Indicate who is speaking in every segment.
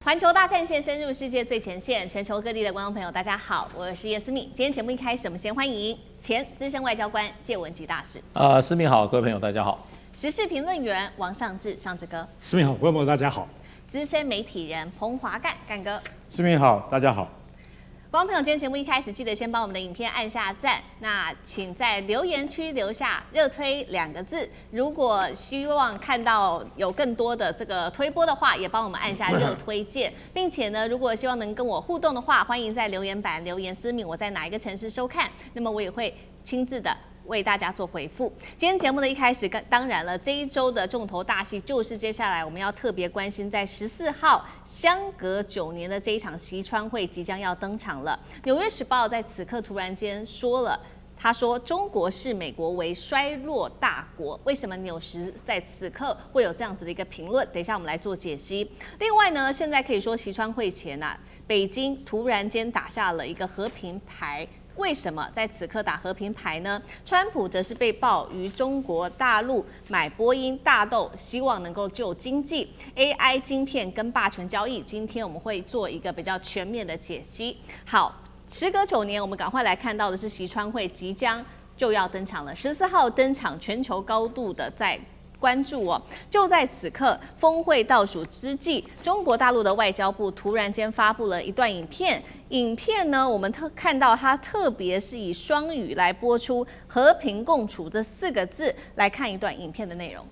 Speaker 1: 環球大戰線深入世界最前線，全球各地的觀眾朋友，大家好，我是葉思敏。今天節目一開始，我們先歡迎前資深外交官介文汲大使。
Speaker 2: 思敏好，各位朋友大家好。
Speaker 1: 時事評論員王尚志，尚志哥。
Speaker 3: 思敏好，各位朋友大家好。
Speaker 1: 資深媒體人彭華幹，幹哥。
Speaker 4: 思敏好，大家好。
Speaker 1: 觀眾朋友，今天節目一開始，記得先幫我們的影片按下讚。那請在留言區留下"熱推"2個字。如果希望看到有更多的這個推播的話，也幫我們按下熱推鍵。並且呢，如果希望能跟我互動的話，歡迎在留言板留言思敏我在哪一個城市收看，那麼我也會親自的為大家做回復。今天節目的一開始，當然了，這一周的重頭大戲就是接下來我們要特別關心，在14號相隔9年的這一場習川會即將要登場了。《紐約時報》在此刻突然間說了，他說中國視美國為衰落大國。為什麼紐時在此刻會有這樣子的一個評論？等一下我們來做解析。另外呢，現在可以說習川會前啊，北京突然間打下了一個和平牌。為什麼在此刻打和平牌呢？川普則是被曝於中國大陸買波音大豆，希望能夠救經濟。AI 晶片跟霸權交易，今天我們會做一個比較全面的解析。好，時隔9年，我們趕快來看到的是習川會即將就要登場了，14號登場，全球高度的在關注哦。就在此刻，峰會倒數之際，中國大陸的外交部突然間發布了一段影片。影片呢，我們看到它特別是以雙語來播出"和平共處"這4個字，來看一段影片的內容。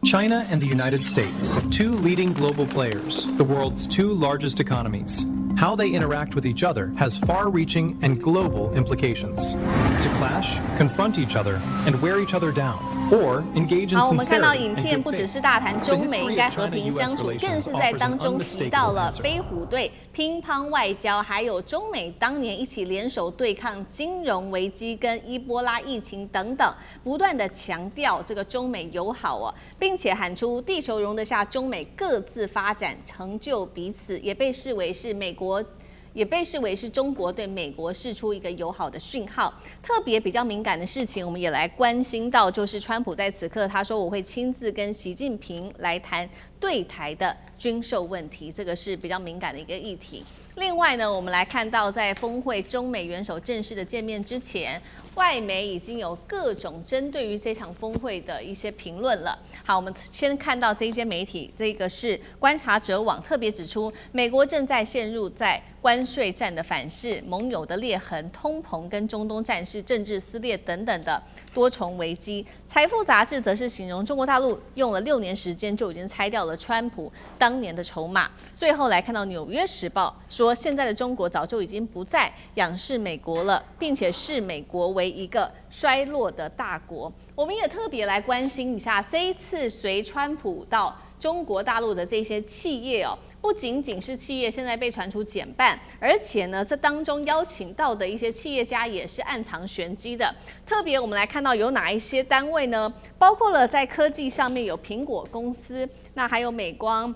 Speaker 5: China and the United States, two leading global players, the world's 2 largest economies. How they interact with each other has far-reaching and global implications. To clash, confront each other, and wear each other down, or engage in sincerity and good faith.
Speaker 1: 好，我們看到影片不只是大談中美應該和平相處，更是在當中提到了飛虎隊、乒乓外交，還有中美當年一起聯手對抗金融危機跟伊波拉疫情等等，不斷的強調這個中美友好哦，並且喊出地球容得下中美各自發展，成就彼此，也被視為是中國對美國釋出一個友好的訊號。特別比較敏感的事情，我們也來關心到，就是川普在此刻他說我會親自跟習近平來談對台的軍售問題，這個是比較敏感的一個議題。另外呢，我們來看到在峰會中美元首正式的見面之前，外媒已經有各種針對於這場峰會的一些評論了。好，我們先看到這一間媒體，這個是觀察者網，特別指出美國正在陷入在關稅戰的反噬、盟友的裂痕、通膨跟中東戰事、政治撕裂等等的多重危機。財富雜誌則是形容中國大陸用了6年時間就已經拆掉了川普當年的籌碼。最後來看到《紐約時報》說，現在的中國早就已經不再仰視美國了，並且視美國為一個衰落的大國。我們也特別來關心一下這一次隨川普到中國大陸的這些企業哦，不僅僅是企業現在被傳出減半，而且呢，這當中邀請到的一些企業家也是暗藏玄機的。特別我們來看到有哪一些單位呢？包括了在科技上面有蘋果公司，那還有美光、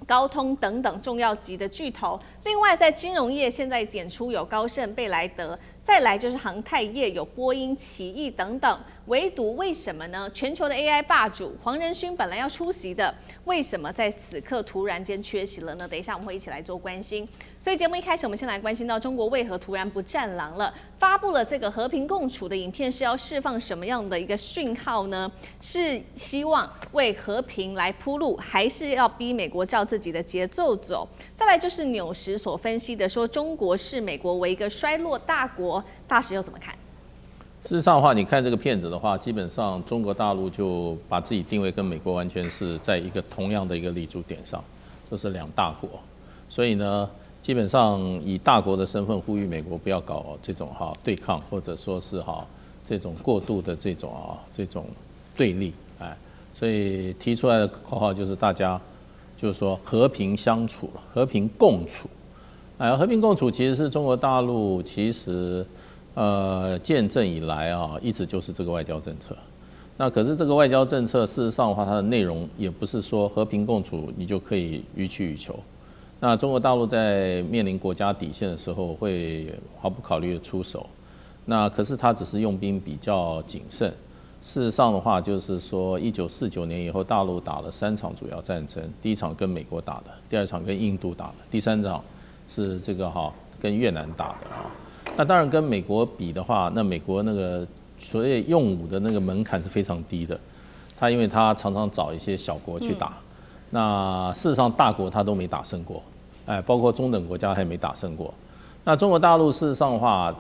Speaker 1: 高通等等重要級的巨頭。另外在金融業現在點出有高盛、貝萊德，再來就是航太業有波音、奇異等等。唯獨為什麼呢？全球的 AI 霸主黃仁勳本來要出席的，為什麼在此刻突然間缺席了呢？等一下我們會一起來做關心。所以節目一開始，我們先來關心到中國為何突然不戰狼了？發布了這個和平共處的影片，是要釋放什麼樣的一個訊號呢？是希望為和平來鋪路，還是要逼美國照自己的節奏走？再來就是紐時所分析的，說中國視美國為一個衰落大國，大使又怎麼看？
Speaker 2: 事實上的話，你看這個片子的話，基本上中國大陸就把自己定位跟美國完全是在一個同樣的一個立足點上，這是2大國，所以呢，基本上以大國的身份呼籲美國不要搞這種對抗，或者說是這種過度的這種對立，所以提出來的口號就是大家就是說和平相處、和平共處，和平共處其實是中國大陸其實。建政以來一直就是這個外交政策。那可是這個外交政策，事實上的話，它的內容也不是說和平共處你就可以予取予求。那中國大陸在面臨國家底線的時候，會毫不考慮的出手。那可是它只是用兵比較謹慎。事實上的話，就是說1949年以後，大陸打了3場主要戰爭，第一場跟美國打的，第二場跟印度打的，第三场是这個跟越南打的啊。那當然跟美國比的話，那美國那個所謂用武的那個門檻是非常低的，他因為他常常找一些小國去打，那事實上大國他都沒打勝過，包括中等國家他也沒打勝過。那中國大陸事實上的話，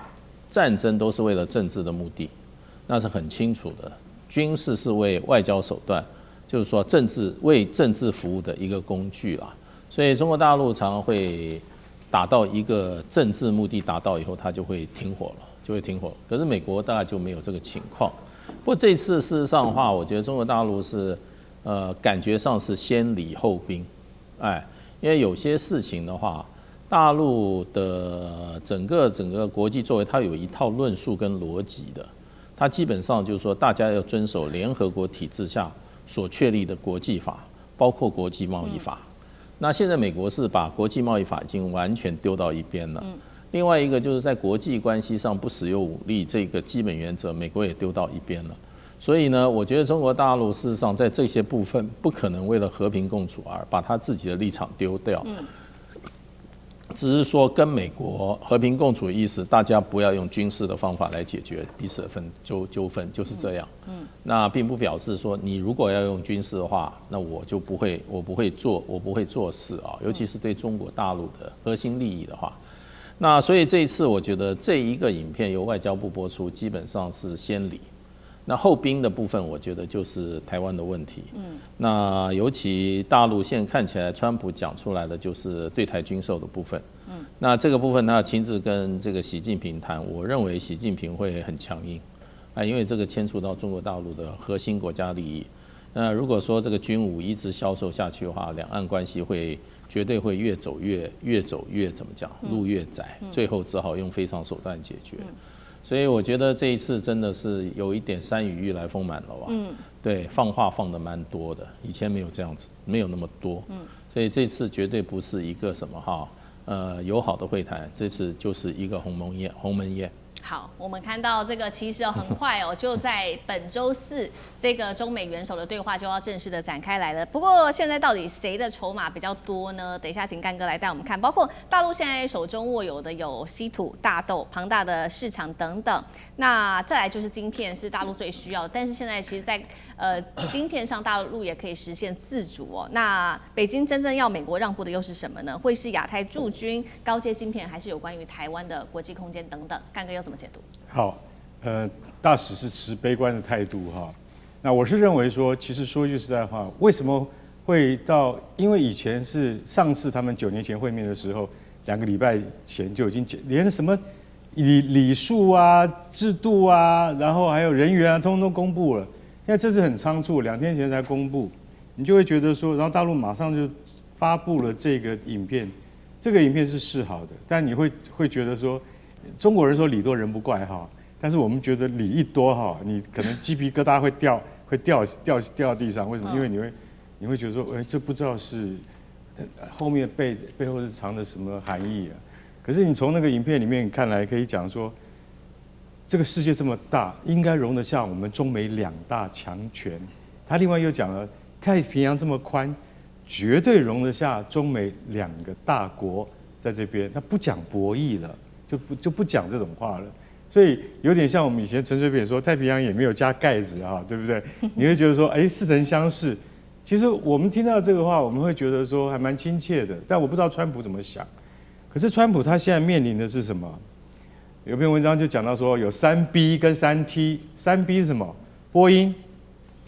Speaker 2: 戰爭都是為了政治的目的，那是很清楚的。軍事是為外交手段，就是說為政治服務的一個工具啦。所以中國大陸常常會打到一個政治目的達到以後，它就會停火了，可是美國大概就沒有這個情況。不過這次事實上的話，我覺得中國大陸是感覺上是先禮後兵，因為有些事情的話，大陸的整個國際作為，它有一套論述跟邏輯的，它基本上就是說，大家要遵守聯合國體制下所確立的國際法，包括國際貿易法。那現在美國是把國際貿易法已經完全丟到一邊了。另外一個就是在國際關係上不使用武力這個基本原則，美國也丟到一邊了。所以呢，我覺得中國大陸事實上在這些部分不可能為了和平共處而把他自己的立场丟掉。只是說跟美國和平共處的意思，大家不要用軍事的方法來解決彼此的糾紛，就是這樣。那並不表示說你如果要用軍事的話，那我不會做事啊，尤其是對中國大陸的核心利益的話。那所以這一次我覺得這一個影片由外交部播出，基本上是先禮。那後兵的部分，我覺得就是台灣的問題。那尤其大陸現在看起來，川普講出來的就是對台軍售的部分。那這個部分他親自跟這個習近平談，我認為習近平會很強硬，因為這個牽觸到中國大陸的核心國家利益。那如果說這個軍武一直銷售下去的話，兩岸關係絕對會越走越怎麼講，路越窄，最後只好用非常手段解決。所以我覺得這一次真的是有一點山雨欲來風滿了吧？對，放話放得蠻多的，以前沒有這樣子，沒有那麼多。所以這次絕對不是一個什麼友好的會談，這次就是一個鴻門宴。
Speaker 1: 好，我們看到這個其實很快就在本周四，這個中美元首的對話就要正式的展開來了。不過現在到底誰的籌碼比較多呢？等一下請幹哥來帶我們看，包括大陸現在手中握有的有稀土、大豆、龐大的市場等等。那再來就是晶片，是大陸最需要的。但是現在其實在晶片上，大陸也可以實現自主哦。那北京真正要美國讓步的又是什麼呢？會是亞太駐軍、高階晶片，還是有關於台灣的國際空間等等？幹哥要怎麼解讀？
Speaker 3: 好，大使是持悲觀的態度哈。那我是認為說，其實說一句實在話，為什麼會到？因為以前是上次他們9年前會面的時候，2個禮拜前就已經連什麼禮數啊、制度啊，然後還有人員啊，通通都公布了。現在這次很倉促，2天前才公布，你就會覺得說，然後大陸馬上就發布了這個影片，這個影片是示好的，但你會覺得說，中國人說禮多人不怪哈，但是我們覺得禮一多哈，你可能雞皮疙瘩會掉地上，為什麼？因為你會覺得說，這不知道是後面背後是藏着什麼含義啊？可是你從那個影片裡面看來，可以講說，這個世界這麼大，應該容得下我們中美2大強權。他另外又講了，太平洋這麼寬，絕對容得下中美2個大國在這邊。他不講博弈了，就不講這種話了。所以有點像我們以前陳水扁說，太平洋也沒有加蓋子啊，對不對？你會覺得說，似曾相識。其實我們聽到這個話，我們會覺得說還蠻親切的。但我不知道川普怎麼想。可是川普他現在面臨的是什麼？有篇文章就講到說，有3B 跟3T。3B 是什麼？波音，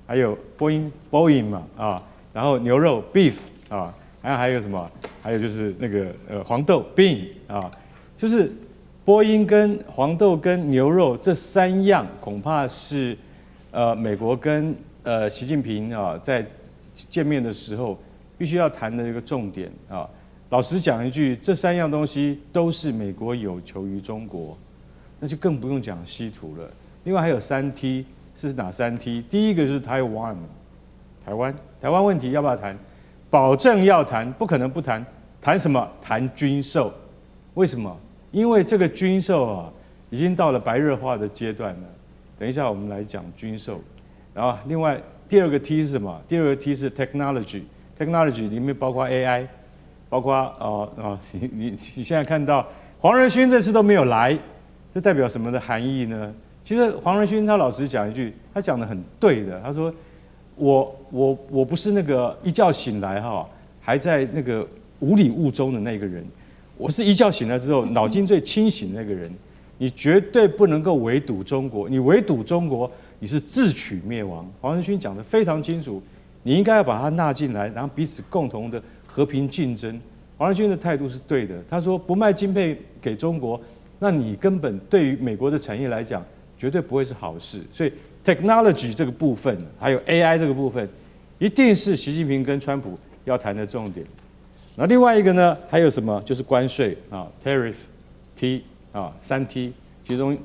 Speaker 3: 還有Boeing 嘛啊，然後牛肉 beef 啊，還有什麼？還有就是那個黃豆 bean 啊，就是波音跟黃豆跟牛肉這3樣，恐怕是美國跟習近平啊在見面的時候必須要談的一個重點啊。老實講一句，這3樣東西都是美國有求於中國，那就更不用講稀土了。另外還有3T，是哪3T？第一個就是台灣問題要不要談？保證要談，不可能不談。談什麼？談軍售。為什麼？因為這個軍售啊，已經到了白熱化的階段了。等一下我們來講軍售。然後另外第二個 T 是什麼？第二個 T 是 technology 裡面包括 AI， 包括你現在看到黃仁勳這次都沒有來，這代表什麼的含義呢？其實黃仁勳他老實講一句，他講得很對的，他說我不是那個一覺醒來還在那個霧裡霧中的那個人，我是一覺醒來之後腦筋最清醒的那個人。你絕對不能夠圍堵中國，你圍堵中國，你是自取滅亡。黃仁勳講得非常清楚，你應該要把它納進來，然後彼此共同的和平競爭。黃仁勳的態度是對的，他說不賣晶片給中國，那你根本對於美國的產業來講，絕對不會是好事。所以 technology 這個部分，還有 AI 這個部分，一定是習近平跟川普要談的重點。那另外一個呢，還有什麼？就是關稅，tariff T。3T， 其中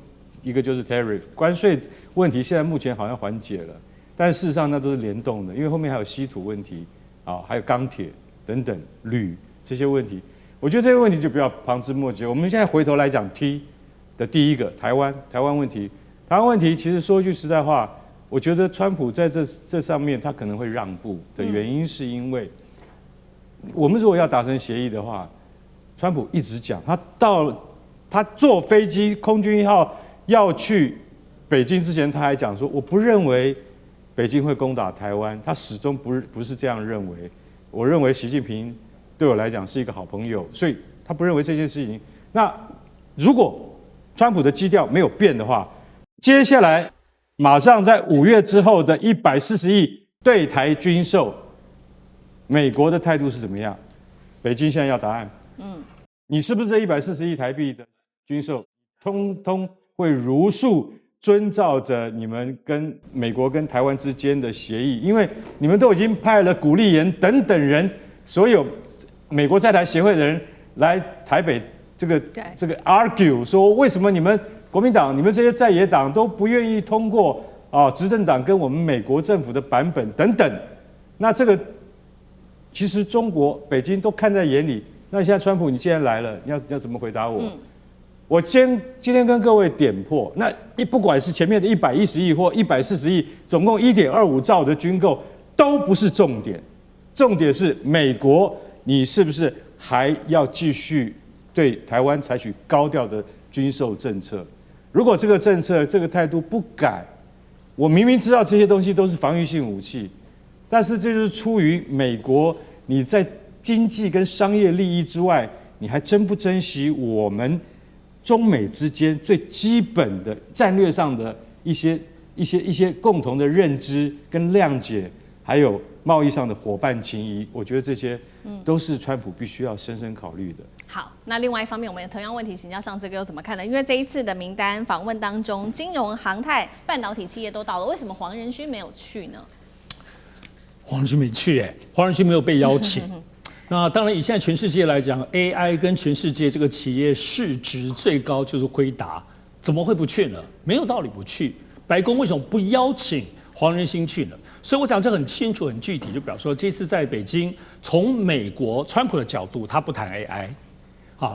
Speaker 3: 一個就是 tariff 關稅問題，現在目前好像緩解了，但事實上那都是聯動的，因為後面還有稀土問題，還有鋼鐵等等鋁這些問題。我覺得這些問題就不要旁枝末節。我們現在回頭來講 T 的第一個台灣問題，台灣問題其實說句實在話，我覺得川普在這上面他可能會讓步的原因是因為，我們如果要達成協議的話，川普一直講他坐飛機空軍一號要去北京之前，他還講說，我不認為北京會攻打台灣，他始終不是這樣認為。我認為習近平對我來講是一個好朋友，所以他不認為這件事情。那如果川普的基調沒有變的話，接下來馬上在5月之後的140億對台軍售，美國的態度是怎麼樣？北京現在要答案。你是不是這140億台幣的軍售，通通會如數遵照着你們跟美國跟台灣之間的協議？因為你們都已經派了古立言等等人，所有美國在台協會的人來台北這個 argue 說，為什麼你們國民黨、你們這些在野黨都不願意通過執政黨跟我們美國政府的版本等等？那這個其實中國北京都看在眼裡。那現在川普你既然來了，你要怎麼回答我？我今天跟各位點破，那不管是前面的110億或140億，總共1.25兆的軍購都不是重點，重點是美國你是不是還要繼續對台灣採取高調的軍售政策？如果這個政策這個態度不改，我明明知道這些東西都是防禦性武器，但是這就是出於美國你在經濟跟商業利益之外，你還真不珍惜我們中美之間最基本的戰略上的一些共同的認知跟諒解，還有貿易上的夥伴情誼，我覺得這些都是川普必須要深深考慮的。
Speaker 1: 好，那另外一方面，我們同樣問題請教上次哥又怎麼看呢？因為這一次的名單訪問當中，金融、航太、半導體企業都到了，為什麼黃仁勳沒有去呢？
Speaker 4: 黃仁勳沒去黃仁勳沒有被邀請。那當然，以現在全世界來講 ，AI 跟全世界這個企業市值最高就是輝達，怎麼會不去呢？沒有道理不去。白宮為什麼不邀請黃仁勳去呢？所以我講這很清楚、很具體，就表示說，這次在北京，從美國川普的角度，他不談 AI，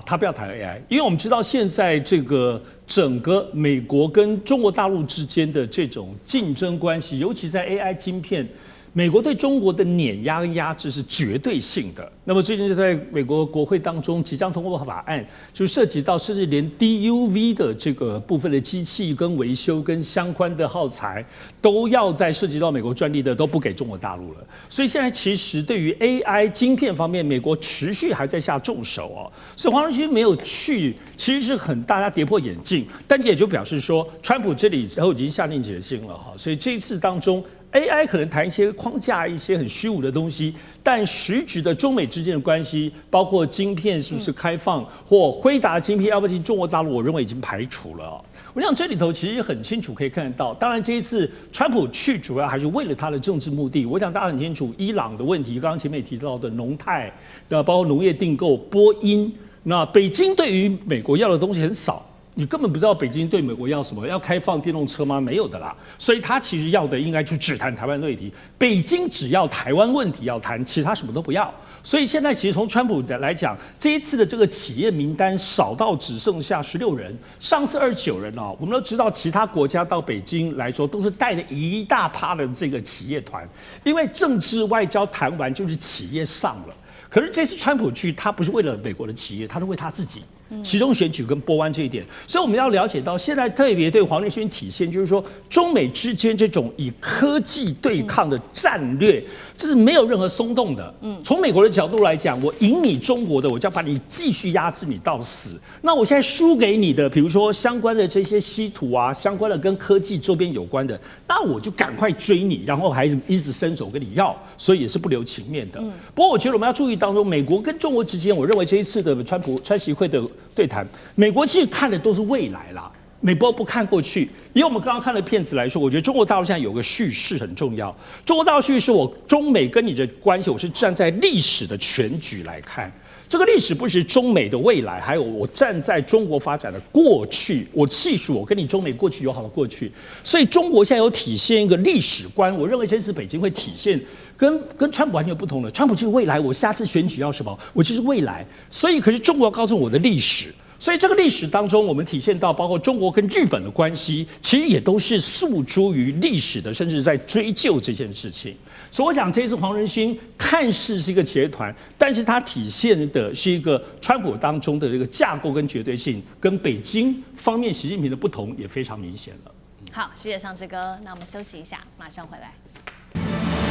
Speaker 4: 他不要談 AI，因為我們知道現在這個整個美國跟中國大陸之間的這種競爭關係，尤其在 AI 晶片。美國對中國的碾壓跟壓制是絕對性的。那麼最近就在美國國會當中即將通過法案，就涉及到甚至連 DUV 的這個部分的機器跟維修跟相關的耗材，都要在涉及到美國專利的都不給中國大陸了。所以現在其實對於 AI 晶片方面，美國持續還在下重手所以黃仁勳沒有去，其實是很大家跌破眼鏡，但也就表示說，川普這裡之後已經下定決心了所以這一次當中。AI 可能談一些框架、一些很虛無的東西，但實質的中美之間的關係，包括晶片是不是開放，或輝達晶片要不要進中國大陸，我認為已經排除了我想這裡頭其實很清楚可以看得到。當然這一次川普去主要還是為了他的政治目的。我想大家很清楚，伊朗的問題，剛剛前面也提到的農泰，包括農業訂購、波音。那北京對於美國要的東西很少。你根本不知道北京對美國要什麼，要開放電動車嗎？沒有的啦。所以他其實要的應該就只談台灣問題，北京只要台灣問題要談，其他什麼都不要。所以現在其實從川普來講，這一次的這個企業名單少到只剩下16人，上次29人哦，我們都知道其他國家到北京來說都是帶了一大趴的這個企業團，因為政治外交談完就是企業上了。可是這次川普去，他不是為了美國的企業，他是為他自己。其中選舉跟波灣這一點，所以我們要了解到，現在特別對黃仁勳體現，就是說中美之間這種以科技對抗的戰略，這是沒有任何鬆動的。從美國的角度來講，我贏你中國的，我就要把你繼續壓制你到死。那我現在輸給你的，比如說相關的這些稀土啊，相關的跟科技周邊有關的，那我就趕快追你，然後還一直伸手跟你要，所以也是不留情面的。不过我觉得我们要注意當中，美國跟中國之間，我認為這一次的川習會的對談，美國其實看的都是未來啦，美國不看過去。以我們剛剛看的片子來說，我覺得中國大陸現在有個敘事很重要。中國大陸敘事，我中美跟你的關係，我是站在歷史的全局來看。這個歷史不是中美的未來，還有我站在中國發展的過去，我細數我跟你中美過去友好的過去。所以中國現在有體現一個歷史觀，我認為這次北京會體現跟川普完全不同的。川普就是未來，我下次選舉要什麼，我就是未來。所以可是中國要告訴我的歷史。所以這個歷史當中，我們體現到包括中國跟日本的關係，其實也都是訴諸於歷史的，甚至在追究這件事情。所以我想，這次黃仁勳看似是一個企業團，但是它體現的是一個川普當中的這個架構跟絕對性，跟北京方面習近平的不同也非常明顯了。
Speaker 1: 好，謝謝尚志哥，那我們休息一下，馬上回來。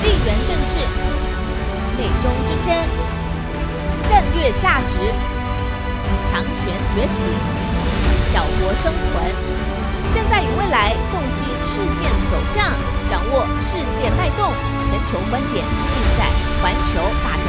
Speaker 1: 地緣政治、美中之爭、戰略價值。強權崛起，小國生存。現在與未來，洞悉事件走向，掌握世界脈動，全球觀點，盡在環球大戰。